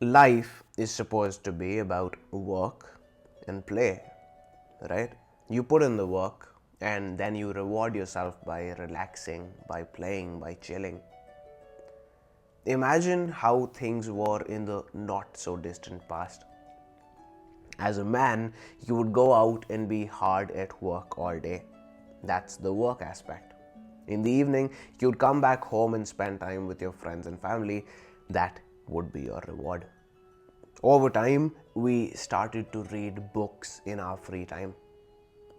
Life is supposed to be about work and play, right? You put in the work and then you reward yourself by relaxing, by playing, by chilling. Imagine how things were in the not so distant past. As a man, you would go out and be hard at work all day. That's the work aspect. In the evening, you'd come back home and spend time with your friends and family. That would be your reward. Over time, we started to read books in our free time.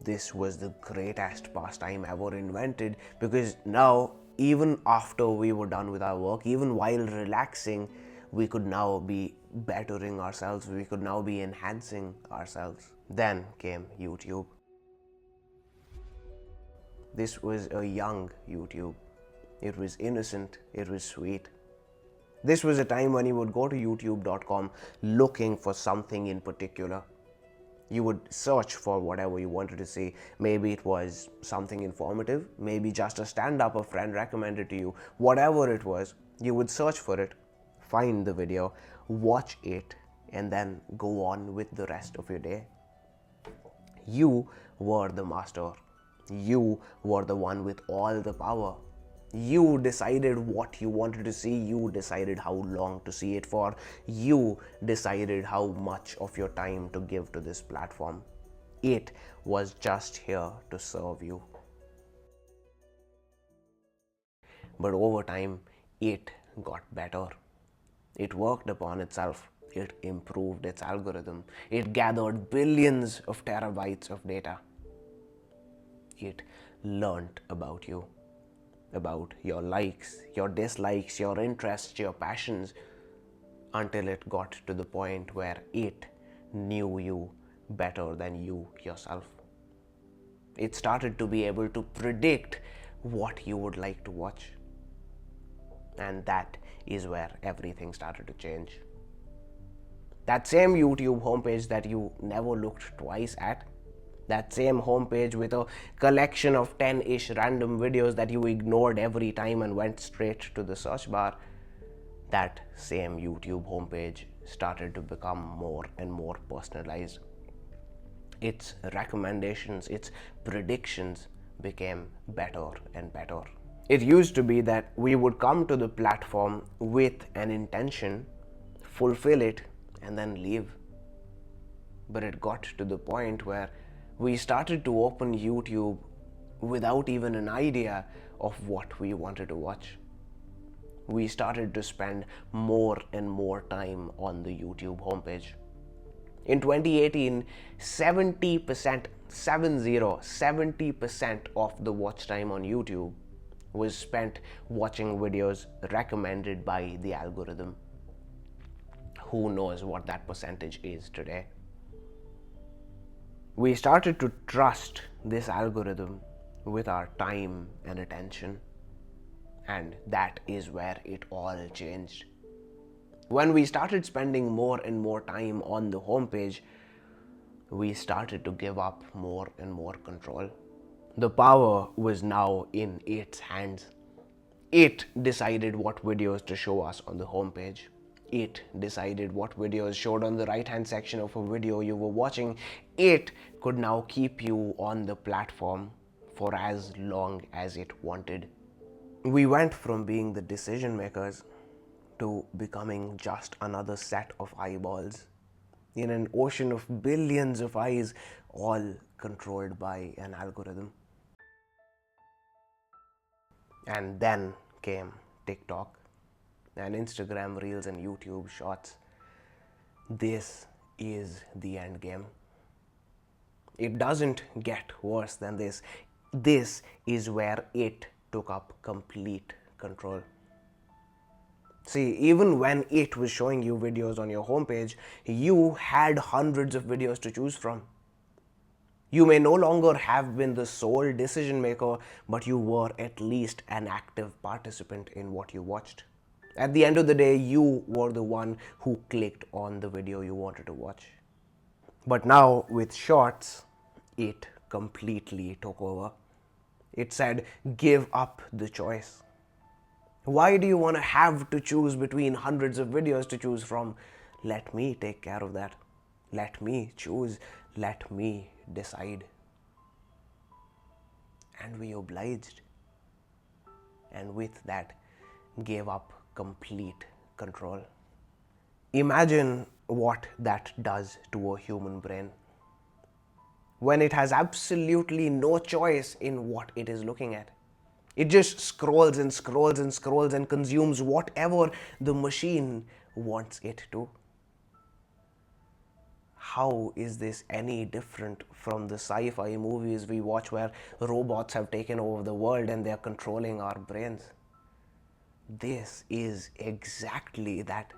This was the greatest pastime ever invented because now, even after we were done with our work, even while relaxing, we could now be bettering ourselves, we could now be enhancing ourselves. Then came YouTube. This was a young YouTube. It was innocent, it was sweet. This was a time when you would go to youtube.com looking for something in particular. You would search for whatever you wanted to see. Maybe it was something informative, maybe just a stand-up a friend recommended to you. Whatever it was, you would search for it, find the video, watch it, and then go on with the rest of your day. You were the master. You were the one with all the power. You decided what you wanted to see. You decided how long to see it for. You decided how much of your time to give to this platform. It was just here to serve you. But over time, it got better. It worked upon itself. It improved its algorithm. It gathered billions of terabytes of data. It learned about you, about your likes, your dislikes, your interests, your passions, until it got to the point where it knew you better than you yourself. It started to be able to predict what you would like to watch. And that is where everything started to change. That same YouTube homepage that you never looked twice at, that same homepage with a collection of 10-ish random videos that you ignored every time and went straight to the search bar, that same YouTube homepage started to become more and more personalized. Its recommendations, its predictions became better and better. It used to be that we would come to the platform with an intention, fulfill it, and then leave. But it got to the point where we started to open YouTube without even an idea of what we wanted to watch. We started to spend more and more time on the YouTube homepage. In 2018, 70% of the watch time on YouTube was spent watching videos recommended by the algorithm. Who knows what that percentage is today? We started to trust this algorithm with our time and attention, and that is where it all changed. When we started spending more and more time on the homepage, we started to give up more and more control. The power was now in its hands. It decided what videos to show us on the homepage. It decided what videos showed on the right-hand section of a video you were watching. It could now keep you on the platform for as long as it wanted. We went from being the decision makers to becoming just another set of eyeballs in an ocean of billions of eyes, all controlled by an algorithm. And then came TikTok and Instagram Reels and YouTube Shorts. This is the end game. It doesn't get worse than this. This is where it took up complete control. See, even when it was showing you videos on your homepage, you had hundreds of videos to choose from. You may no longer have been the sole decision maker, but you were at least an active participant in what you watched. At the end of the day, you were the one who clicked on the video you wanted to watch. But now with Shorts, it completely took over. It said, give up the choice. Why do you want to have to choose between hundreds of videos to choose from? Let me take care of that. Let me choose. Let me decide. And we obliged. And with that, gave up complete control. Imagine what that does to a human brain when it has absolutely no choice in what it is looking at. It just scrolls and scrolls and scrolls and consumes whatever the machine wants it to. How is this any different from the sci-fi movies we watch where robots have taken over the world and they're controlling our brains? This is exactly that.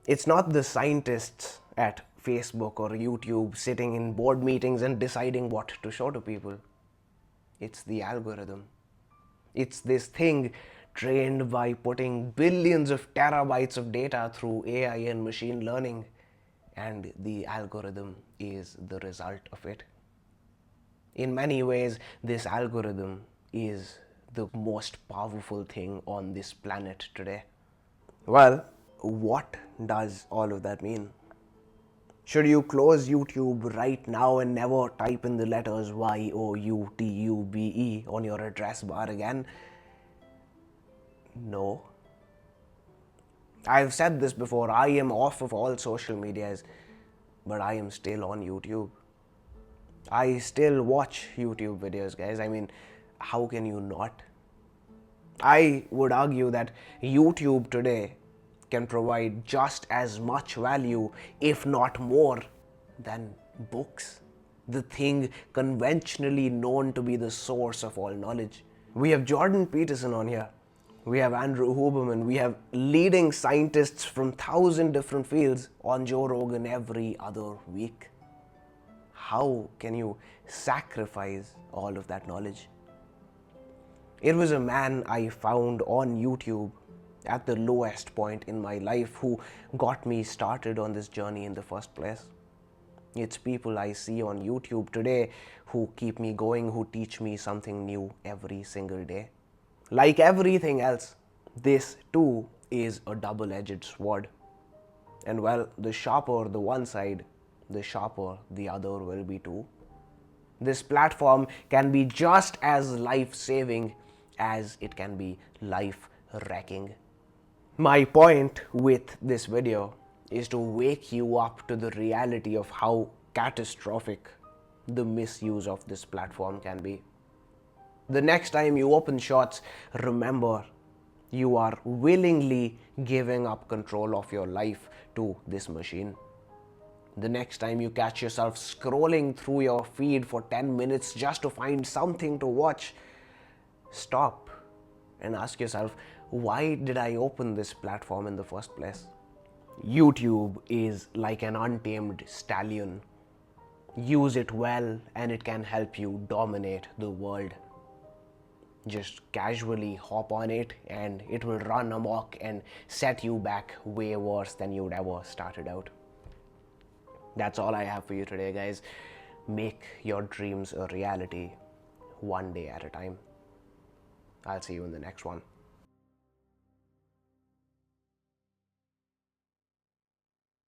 It's not the scientists at Facebook or YouTube sitting in board meetings and deciding what to show to people. It's the algorithm. It's this thing trained by putting billions of terabytes of data through AI and machine learning, and the algorithm is the result of it. In many ways, this algorithm is the most powerful thing on this planet today. Well, what does all of that mean? Should you close YouTube right now and never type in the letters YOUTUBE on your address bar again? No. I've said this before, I am off of all social medias, but I am still on YouTube. I still watch YouTube videos, guys. I mean, how can you not? I would argue that YouTube today can provide just as much value, if not more, than books, the thing conventionally known to be the source of all knowledge. We have Jordan Peterson on here. We have Andrew Huberman. We have leading scientists from 1,000 different fields on Joe Rogan every other week. How can you sacrifice all of that knowledge? It was a man I found on YouTube at the lowest point in my life who got me started on this journey in the first place. It's people I see on YouTube today who keep me going, who teach me something new every single day. Like everything else, this too is a double-edged sword. And well, the sharper the one side, the sharper the other will be too. This platform can be just as life-saving as it can be life-wrecking. My point with this video is to wake you up to the reality of how catastrophic the misuse of this platform can be. The next time you open Shorts, remember you are willingly giving up control of your life to this machine. The next time you catch yourself scrolling through your feed for 10 minutes just to find something to watch, stop and ask yourself, why did I open this platform in the first place? YouTube is like an untamed stallion. Use it well and it can help you dominate the world. Just casually hop on it and it will run amok and set you back way worse than you'd ever started out. That's all I have for you today, guys. Make your dreams a reality, one day at a time. I'll see you in the next one.